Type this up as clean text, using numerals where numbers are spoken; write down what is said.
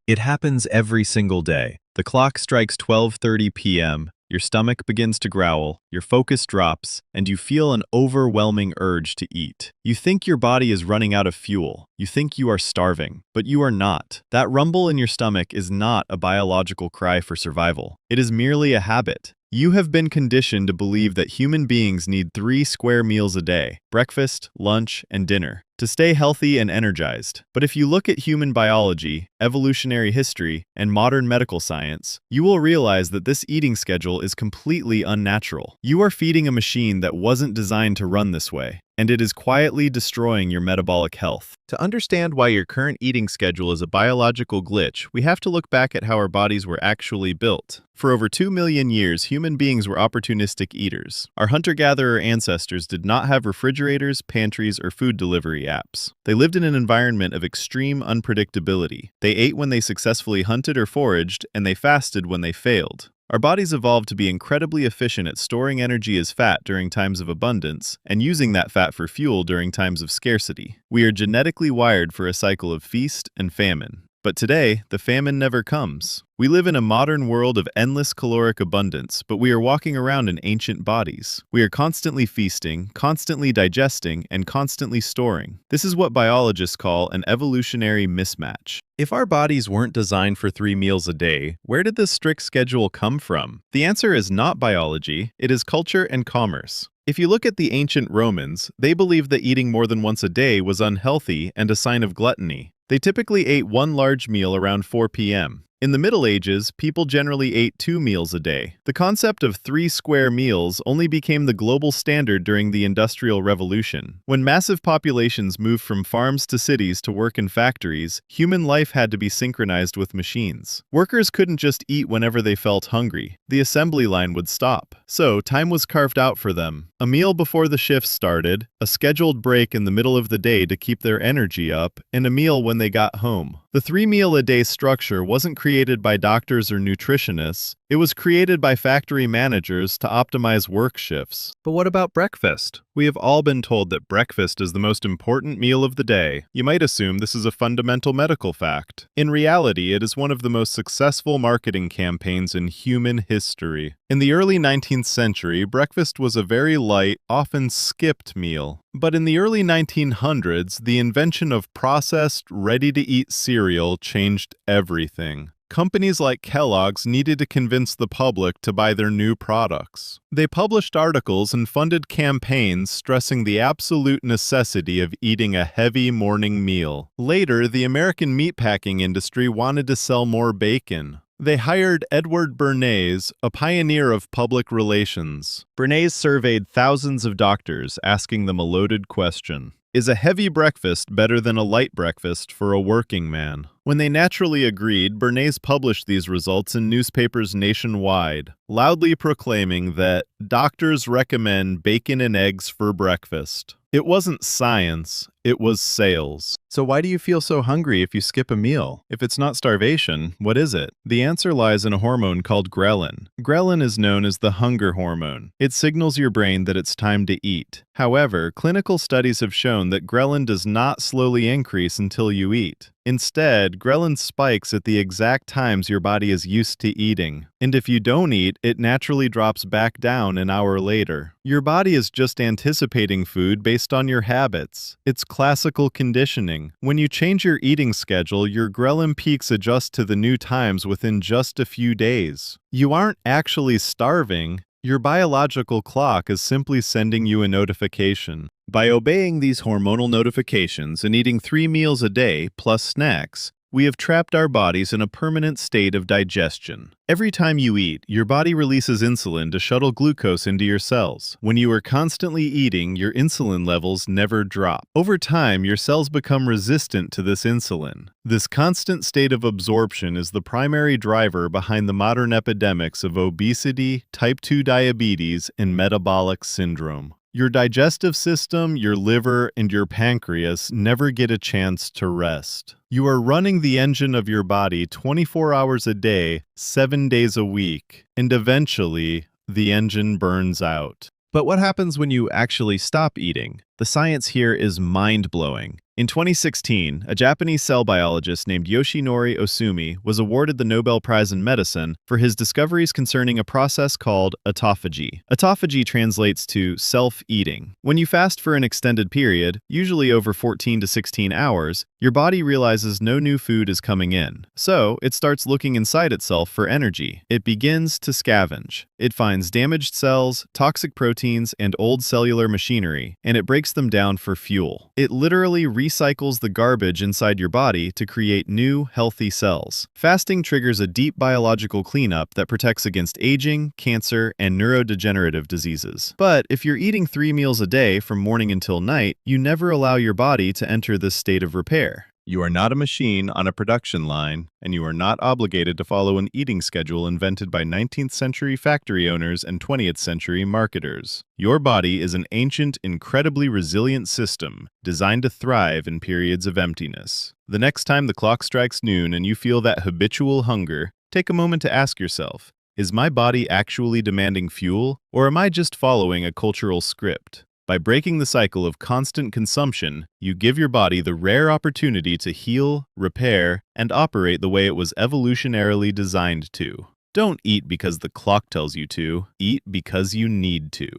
It happens every single day. The clock strikes 12:30 p.m., your stomach begins to growl, your focus drops, and you feel an overwhelming urge to eat. You think your body is running out of fuel. You think you are starving, but you are not. That rumble in your stomach is not a biological cry for survival. It is merely a habit. You have been conditioned to believe that human beings need 3 square meals a day: breakfast, lunch, and dinner, to stay healthy and energized. But if you look at human biology, evolutionary history, and modern medical science, you will realize that this eating schedule is completely unnatural. You are feeding a machine that wasn't designed to run this way, and it is quietly destroying your metabolic health. To understand why your current eating schedule is a biological glitch, we have to look back at how our bodies were actually built. For over 2 million years, human beings were opportunistic eaters. Our hunter-gatherer ancestors did not have refrigerators, pantries, or food delivery apps. They lived in an environment of extreme unpredictability. They ate when they successfully hunted or foraged, and they fasted when they failed. Our bodies evolved to be incredibly efficient at storing energy as fat during times of abundance and using that fat for fuel during times of scarcity. We are genetically wired for a cycle of feast and famine. But today, the famine never comes. We live in a modern world of endless caloric abundance, but we are walking around in ancient bodies. We are constantly feasting, constantly digesting, and constantly storing. This is what biologists call an evolutionary mismatch. If our bodies weren't designed for 3 meals a day, where did this strict schedule come from? The answer is not biology, it is culture and commerce. If you look at the ancient Romans, they believed that eating more than once a day was unhealthy and a sign of gluttony. They typically ate one large meal around 4 p.m. In the Middle Ages, people generally ate 2 meals a day. The concept of 3 square meals only became the global standard during the Industrial Revolution. When massive populations moved from farms to cities to work in factories, human life had to be synchronized with machines. Workers couldn't just eat whenever they felt hungry. The assembly line would stop. So, time was carved out for them. A meal before the shift started, a scheduled break in the middle of the day to keep their energy up, and a meal when they got home. The 3-meal-a-day structure wasn't created by doctors or nutritionists. It was created by factory managers to optimize work shifts. But what about breakfast? We have all been told that breakfast is the most important meal of the day. You might assume this is a fundamental medical fact. In reality, it is one of the most successful marketing campaigns in human history. In the early 19th century, breakfast was a very light, often skipped meal. But in the early 1900s, the invention of processed, ready-to-eat cereal changed everything. Companies like Kellogg's needed to convince the public to buy their new products. They published articles and funded campaigns stressing the absolute necessity of eating a heavy morning meal. Later, the American meatpacking industry wanted to sell more bacon. They hired Edward Bernays, a pioneer of public relations. Bernays surveyed thousands of doctors, asking them a loaded question. Is a heavy breakfast better than a light breakfast for a working man? When they naturally agreed, Bernays published these results in newspapers nationwide, loudly proclaiming that doctors recommend bacon and eggs for breakfast. It wasn't science, it was sales. So why do you feel so hungry if you skip a meal? If it's not starvation, what is it? The answer lies in a hormone called ghrelin. Ghrelin is known as the hunger hormone. It signals your brain that it's time to eat. However, clinical studies have shown that ghrelin does not slowly increase until you eat. Instead, ghrelin spikes at the exact times your body is used to eating. And if you don't eat, it naturally drops back down an hour later. Your body is just anticipating food based on your habits. It's classical conditioning. When you change your eating schedule, your ghrelin peaks adjust to the new times within just a few days. You aren't actually starving. Your biological clock is simply sending you a notification. By obeying these hormonal notifications and eating 3 meals a day plus snacks, we have trapped our bodies in a permanent state of digestion. Every time you eat, your body releases insulin to shuttle glucose into your cells. When you are constantly eating, your insulin levels never drop. Over time, your cells become resistant to this insulin. This constant state of absorption is the primary driver behind the modern epidemics of obesity, type 2 diabetes, and metabolic syndrome. Your digestive system, your liver, and your pancreas never get a chance to rest. You are running the engine of your body 24 hours a day, 7 days a week, and eventually, the engine burns out. But what happens when you actually stop eating? The science here is mind-blowing. In 2016, a Japanese cell biologist named Yoshinori Osumi was awarded the Nobel Prize in Medicine for his discoveries concerning a process called autophagy. Autophagy translates to self-eating. When you fast for an extended period, usually over 14 to 16 hours, your body realizes no new food is coming in. So, it starts looking inside itself for energy. It begins to scavenge. It finds damaged cells, toxic proteins, and old cellular machinery, and it breaks them down for fuel. It literally recycles the garbage inside your body to create new, healthy cells. Fasting triggers a deep biological cleanup that protects against aging, cancer, and neurodegenerative diseases. But if you're eating 3 meals a day from morning until night, you never allow your body to enter this state of repair. You are not a machine on a production line, and you are not obligated to follow an eating schedule invented by 19th century factory owners and 20th century marketers. Your body is an ancient, incredibly resilient system designed to thrive in periods of emptiness. The next time the clock strikes noon and you feel that habitual hunger, take a moment to ask yourself, is my body actually demanding fuel, or am I just following a cultural script? By breaking the cycle of constant consumption, you give your body the rare opportunity to heal, repair, and operate the way it was evolutionarily designed to. Don't eat because the clock tells you to, eat because you need to.